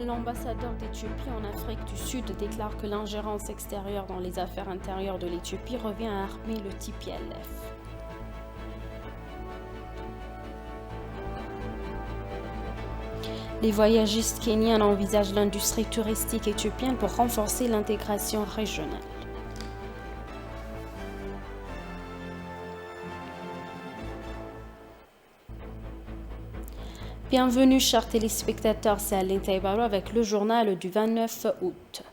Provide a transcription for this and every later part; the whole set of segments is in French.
L'ambassadeur d'Éthiopie en Afrique du Sud déclare que l'ingérence extérieure dans les affaires intérieures de l'Éthiopie revient à armer le TPLF. Les voyagistes kenyans envisagent l'industrie touristique éthiopienne pour renforcer l'intégration régionale. Bienvenue chers téléspectateurs, c'est Aline Taïbaro avec le journal du 29 août.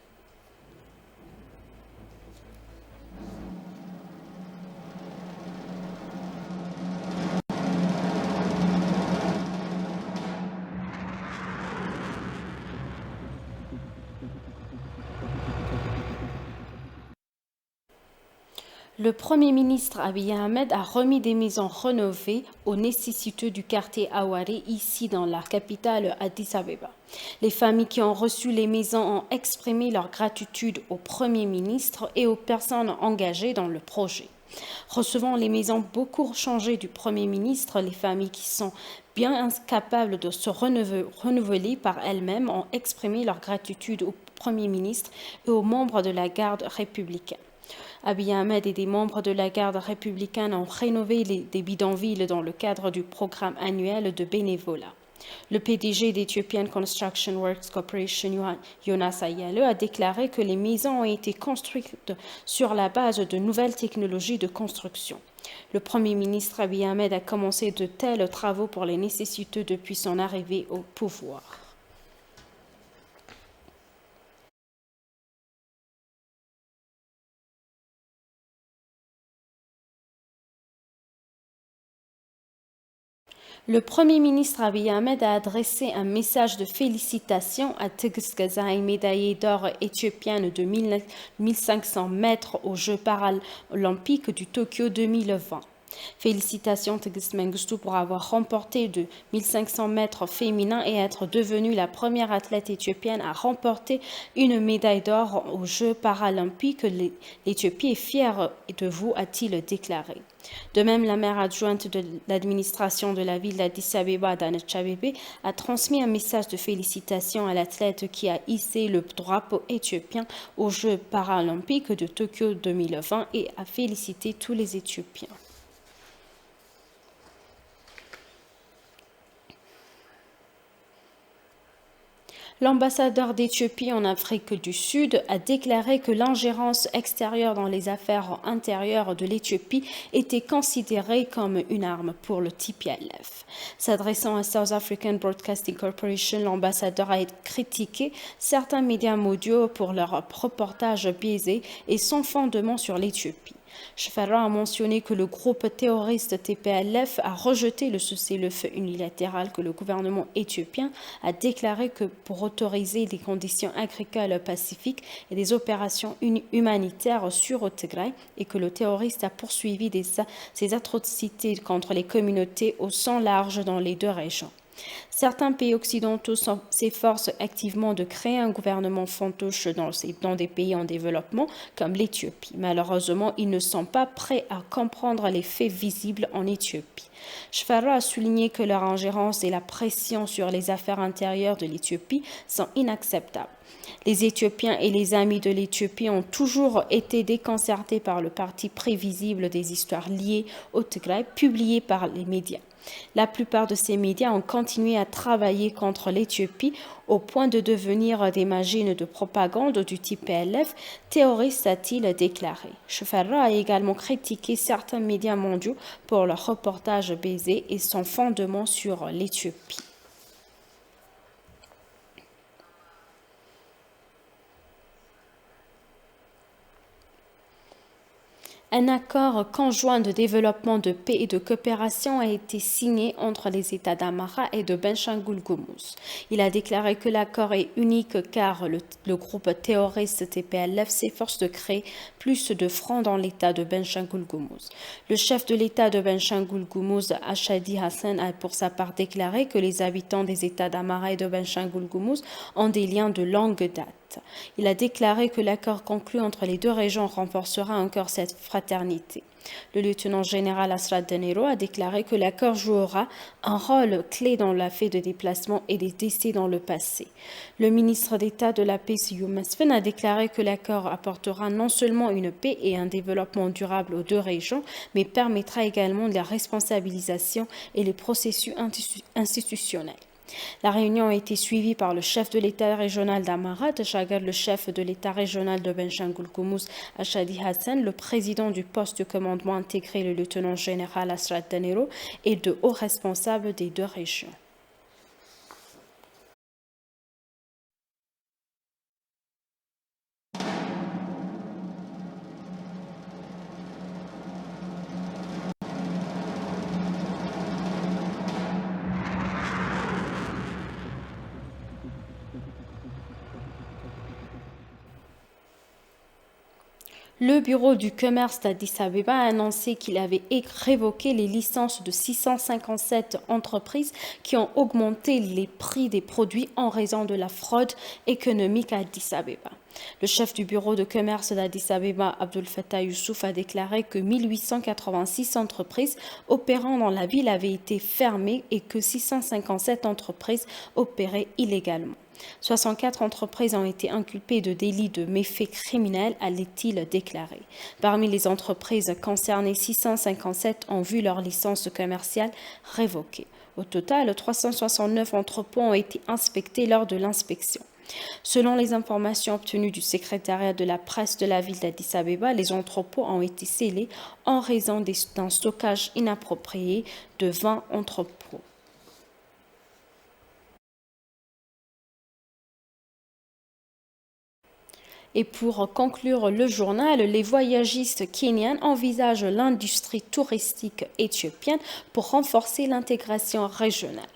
Le Premier ministre Abiy Ahmed a remis des maisons rénovées aux nécessiteux du quartier Awari, ici dans la capitale Addis Abeba. Les familles qui ont reçu les maisons ont exprimé leur gratitude au Premier ministre et aux personnes engagées dans le projet. Recevant les maisons beaucoup changées du Premier ministre, les familles qui sont bien incapables de se renouveler par elles-mêmes ont exprimé leur gratitude au Premier ministre et aux membres de la garde républicaine. Abiy Ahmed et des membres de la garde républicaine ont rénové des bidonvilles dans le cadre du programme annuel de bénévolat. Le PDG d'Ethiopian Construction Works Corporation, Jonas Ayale, a déclaré que les maisons ont été construites sur la base de nouvelles technologies de construction. Le Premier ministre Abiy Ahmed a commencé de tels travaux pour les nécessiteux depuis son arrivée au pouvoir. Le Premier ministre Abiy Ahmed a adressé un message de félicitations à Tigst Gazai, médaillée d'or éthiopienne de 1500 mètres aux Jeux paralympiques du Tokyo 2020. Félicitations Tigst Mengistu pour avoir remporté de 1500 mètres féminins et être devenue la première athlète éthiopienne à remporter une médaille d'or aux Jeux paralympiques. L'Éthiopie est fière de vous, a-t-il déclaré. De même, la maire adjointe de l'administration de la ville d'Addis Abeba, Adanej Abebe, a transmis un message de félicitations à l'athlète qui a hissé le drapeau éthiopien aux Jeux paralympiques de Tokyo 2020 et a félicité tous les Éthiopiens. L'ambassadeur d'Éthiopie en Afrique du Sud a déclaré que l'ingérence extérieure dans les affaires intérieures de l'Éthiopie était considérée comme une arme pour le TPLF. S'adressant à South African Broadcasting Corporation, l'ambassadeur a critiqué certains médias mondiaux pour leur reportage biaisé et sans fondement sur l'Éthiopie. Shefara a mentionné que le groupe terroriste TPLF a rejeté le cessez-le-feu unilatéral que le gouvernement éthiopien a déclaré que pour autoriser des conditions agricoles pacifiques et des opérations humanitaires sur le Tigray et que le terroriste a poursuivi ses atrocités contre les communautés au sens large dans les deux régions. Certains pays occidentaux s'efforcent activement de créer un gouvernement fantoche dans des pays en développement comme l'Éthiopie. Malheureusement, ils ne sont pas prêts à comprendre les faits visibles en Éthiopie. Shefara a souligné que leur ingérence et la pression sur les affaires intérieures de l'Éthiopie sont inacceptables. Les Éthiopiens et les amis de l'Éthiopie ont toujours été déconcertés par le parti prévisible des histoires liées au Tigray publiées par les médias. La plupart de ces médias ont continué à travailler contre l'Éthiopie au point de devenir des machines de propagande du type PLF, terroriste a-t-il déclaré. Shefara a également critiqué certains médias mondiaux pour leur reportage biaisé et son fondement sur l'Éthiopie. Un accord conjoint de développement de paix et de coopération a été signé entre les États d'Amhara et de Benshangul-Gumuz. Il a déclaré que l'accord est unique car le groupe terroriste TPLF s'efforce de créer plus de fronts dans l'État de Benshangul-Gumuz. Le chef de l'État de Benshangul-Gumuz, Ashadi Hassan, a pour sa part déclaré que les habitants des États d'Amhara et de Benshangul-Gumuz ont des liens de longue date. Il a déclaré que l'accord conclu entre les deux régions renforcera encore cette fraternité. Le lieutenant général Asrat Danero a déclaré que l'accord jouera un rôle clé dans la fait de déplacement et des décès dans le passé. Le ministre d'État de la paix, Siyum Mesfen, a déclaré que l'accord apportera non seulement une paix et un développement durable aux deux régions, mais permettra également de la responsabilisation et les processus institutionnels. La réunion a été suivie par le chef de l'État régional d'Amara, Chagar, le chef de l'État régional de Benshangul Gumuz, Ashadi Hassan, le président du poste de commandement intégré, le lieutenant général Asrat Danero, et de hauts responsables des deux régions. Le bureau du commerce d'Addis Abeba a annoncé qu'il avait révoqué les licences de 657 entreprises qui ont augmenté les prix des produits en raison de la fraude économique à Addis Abeba. Le chef du bureau de commerce d'Addis Abeba, Abdul Fattah Youssouf, a déclaré que 1886 entreprises opérant dans la ville avaient été fermées et que 657 entreprises opéraient illégalement. 64 entreprises ont été inculpées de délits de méfaits criminels, a-t-il déclaré. Parmi les entreprises concernées, 657 ont vu leur licence commerciale révoquée. Au total, 369 entrepôts ont été inspectés lors de l'inspection. Selon les informations obtenues du secrétariat de la presse de la ville d'Addis Abeba, les entrepôts ont été scellés en raison d'un stockage inapproprié de 20 entrepôts. Et pour conclure le journal, les voyagistes kenyans envisagent l'industrie touristique éthiopienne pour renforcer l'intégration régionale.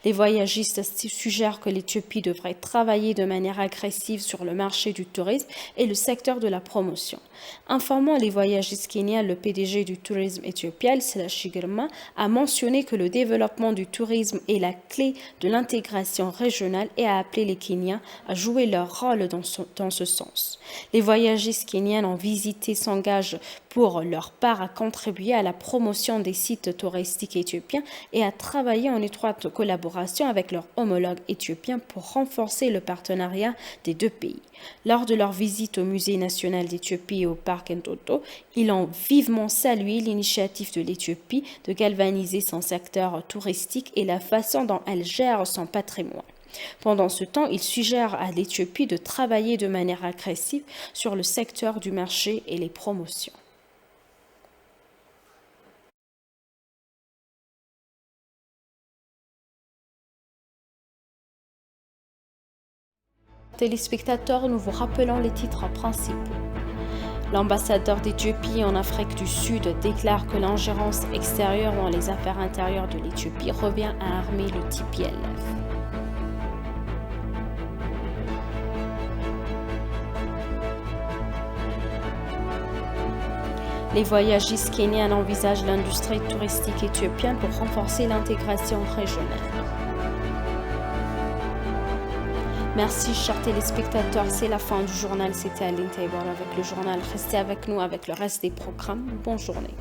Les voyagistes suggèrent que l'Éthiopie devrait travailler de manière agressive sur le marché du tourisme et le secteur de la promotion. Informant les voyagistes kenyans, le PDG du tourisme éthiopien, Selashie Girma, a mentionné que le développement du tourisme est la clé de l'intégration régionale et a appelé les Kenyans à jouer leur rôle dans ce sens. Les voyagistes kenyans en visité s'engagent pour leur part à contribuer à la promotion des sites touristiques éthiopiens et à travailler en étroite collaboration avec leurs homologues éthiopiens pour renforcer le partenariat des deux pays. Lors de leur visite au Musée national d'Éthiopie et au parc Entoto, ils ont vivement salué l'initiative de l'Éthiopie de galvaniser son secteur touristique et la façon dont elle gère son patrimoine. Pendant ce temps, ils suggèrent à l'Éthiopie de travailler de manière agressive sur le secteur du marché et les promotions. Téléspectateurs, nous vous rappelons les titres principaux. L'ambassadeur d'Éthiopie en Afrique du Sud déclare que l'ingérence extérieure dans les affaires intérieures de l'Éthiopie revient à armer le TPLF. Les voyagistes kenyans envisagent l'industrie touristique éthiopienne pour renforcer l'intégration régionale. Merci, chers téléspectateurs. C'est la fin du journal. C'était Aline Taïbar avec le journal. Restez avec nous avec le reste des programmes. Bonne journée.